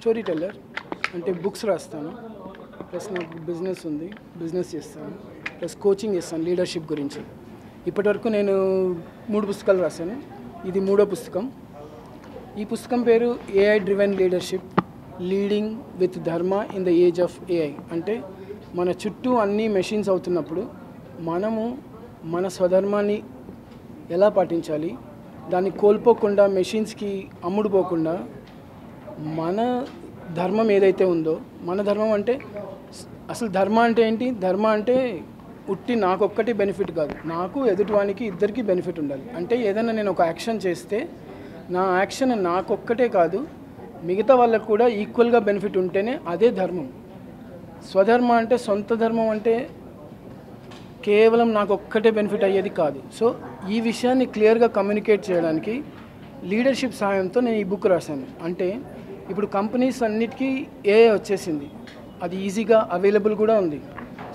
Story teller, అంటే books రాస్తాను, plus నాకు బిజినెస్ ఉంది, బిజినెస్ చేస్తాను, ప్లస్ కోచింగ్ చేస్తాను లీడర్షిప్ గురించి. ఇప్పటివరకు నేను 3 పుస్తకాలు రాశాను, ఇది 3వ పుస్తకం. ఈ పుస్తకం పేరు AI driven leadership, leading with dharma in the age of AI. అంటే మన చుట్టూ అన్ని మెషిన్స్ అవుతున్నప్పుడు మనము మన స్వధర్మాన్ని ఎలా పాటించాలి, దాన్ని కోల్పోకుండా మెషిన్స్కి అమ్ముడుపోకుండా మన ధర్మం ఏదైతే ఉందో, మన ధర్మం అంటే అసలు ధర్మ అంటే ఏంటి? ధర్మ అంటే ఉట్టి నాకొక్కటి బెనిఫిట్ కాదు, నాకు ఎదుటివానికి ఇద్దరికి బెనిఫిట్ ఉండాలి. అంటే ఏదైనా నేను ఒక యాక్షన్ చేస్తే నా యాక్షన్ నాకొక్కటే కాదు, మిగతా వాళ్ళకు కూడా ఈక్వల్గా బెనిఫిట్ ఉంటేనే అదే ధర్మం. స్వధర్మ అంటే సొంత ధర్మం అంటే కేవలం నాకు ఒక్కటే బెనిఫిట్ అయ్యేది కాదు. సో ఈ విషయాన్ని క్లియర్గా కమ్యూనికేట్ చేయడానికి లీడర్షిప్ సహాయంతో నేను ఈ బుక్ రాశాను. అంటే ఇప్పుడు కంపెనీస్ అన్నిటికీ AI వచ్చేసింది, అది ఈజీగా అవైలబుల్ కూడా ఉంది.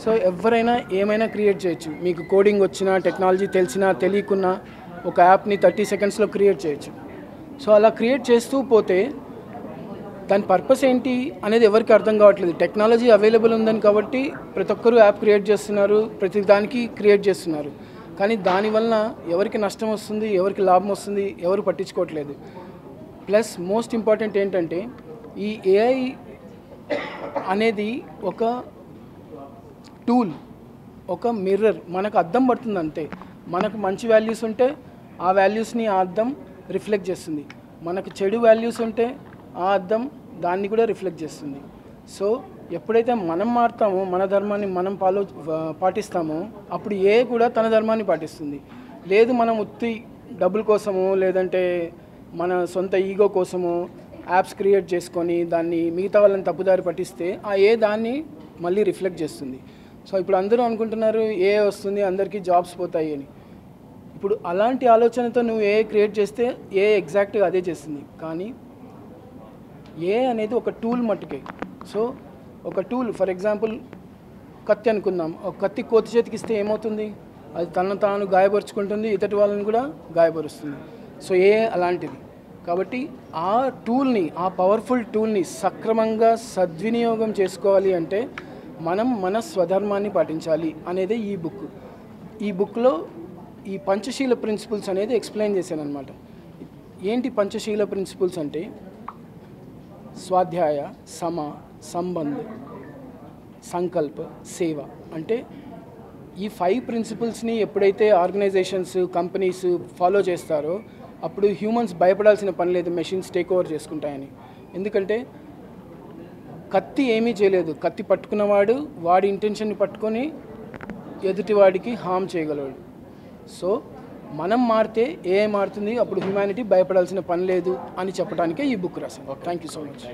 సో ఎవరైనా ఏమైనా క్రియేట్ చేయొచ్చు. మీకు కోడింగ్ వచ్చినా, టెక్నాలజీ తెలిసినా తెలియకున్నా ఒక యాప్ని 30 సెకండ్స్లో క్రియేట్ చేయొచ్చు. సో అలా క్రియేట్ చేస్తూ పోతే దాని పర్పస్ ఏంటి అనేది ఎవరికి అర్థం కావట్లేదు. టెక్నాలజీ అవైలబుల్ ఉందని కాబట్టి ప్రతి ఒక్కరూ యాప్ క్రియేట్ చేస్తున్నారు, ప్రతి దానికి క్రియేట్ చేస్తున్నారు. కానీ దానివల్ల ఎవరికి నష్టం వస్తుంది, ఎవరికి లాభం వస్తుంది, ఎవరు పట్టించుకోవట్లేదు. ప్లస్ మోస్ట్ ఇంపార్టెంట్ ఏంటంటే ఈ AI అనేది ఒక టూల్, ఒక మిర్రర్, మనకు అద్దం పడుతుంది అంతే. మనకు మంచి వాల్యూస్ ఉంటే ఆ వాల్యూస్ని ఆ అద్దం రిఫ్లెక్ట్ చేస్తుంది, మనకు చెడు వాల్యూస్ ఉంటే ఆ అద్దం దాన్ని కూడా రిఫ్లెక్ట్ చేస్తుంది. సో ఎప్పుడైతే మనం మారుతామో, మన ధర్మాన్ని మనం పాటిస్తామో, అప్పుడు కూడా తన ధర్మాన్ని పాటిస్తుంది. లేదు మనం ఉత్తి డబ్బుల కోసమో లేదంటే మన సొంత ఈగో కోసమో యాప్స్ క్రియేట్ చేసుకొని దాన్ని మిగతా వాళ్ళని తప్పుదారి పట్టిస్తే ఆ దాన్ని మళ్ళీ రిఫ్లెక్ట్ చేస్తుంది. సో ఇప్పుడు అందరూ అనుకుంటున్నారు వస్తుంది, అందరికీ జాబ్స్ పోతాయి అని. ఇప్పుడు అలాంటి ఆలోచనతో నువ్వు క్రియేట్ చేస్తే ఎగ్జాక్ట్గా అదే చేస్తుంది. కానీ అనేది ఒక టూల్ మట్టుకే. సో ఒక టూల్, ఫర్ ఎగ్జాంపుల్ కత్తి అనుకుందాం, ఒక కత్తి కోతి చేతికి ఇస్తే ఏమవుతుంది? అది తనను తాను గాయపరుచుకుంటుంది, ఇతటి వాళ్ళని కూడా గాయపరుస్తుంది. సో అలాంటిది. కాబట్టి ఆ టూల్ని, ఆ పవర్ఫుల్ టూల్ని సక్రమంగా సద్వినియోగం చేసుకోవాలి అంటే మనం మన స్వధర్మాన్ని పాటించాలి అనేదే ఈ బుక్. ఈ బుక్లో ఈ పంచశీల ప్రిన్సిపల్స్ అనేది ఎక్స్ప్లెయిన్ చేశాను అనమాట. ఏంటి పంచశీల ప్రిన్సిపల్స్ అంటే స్వాధ్యాయ, సమ, సంబంధ, సంకల్ప, సేవ. అంటే ఈ 5 ప్రిన్సిపల్స్ని ఎప్పుడైతే ఆర్గనైజేషన్స్, కంపెనీస్ ఫాలో చేస్తారో అప్పుడు హ్యూమన్స్ భయపడాల్సిన పని లేదు మెషిన్స్ టేక్ ఓవర్ చేసుకుంటాయని. ఎందుకంటే కత్తి ఏమీ చేయలేదు, కత్తి పట్టుకున్నవాడు వాడి ఇంటెన్షన్ని పట్టుకొని ఎదుటివాడికి హామ్ చేయగలడు. సో మనం మారితే మారుతుంది, అప్పుడు హ్యూమానిటీ భయపడాల్సిన పని లేదు అని చెప్పడానికే ఈ బుక్ రాశాను. Thank you so much.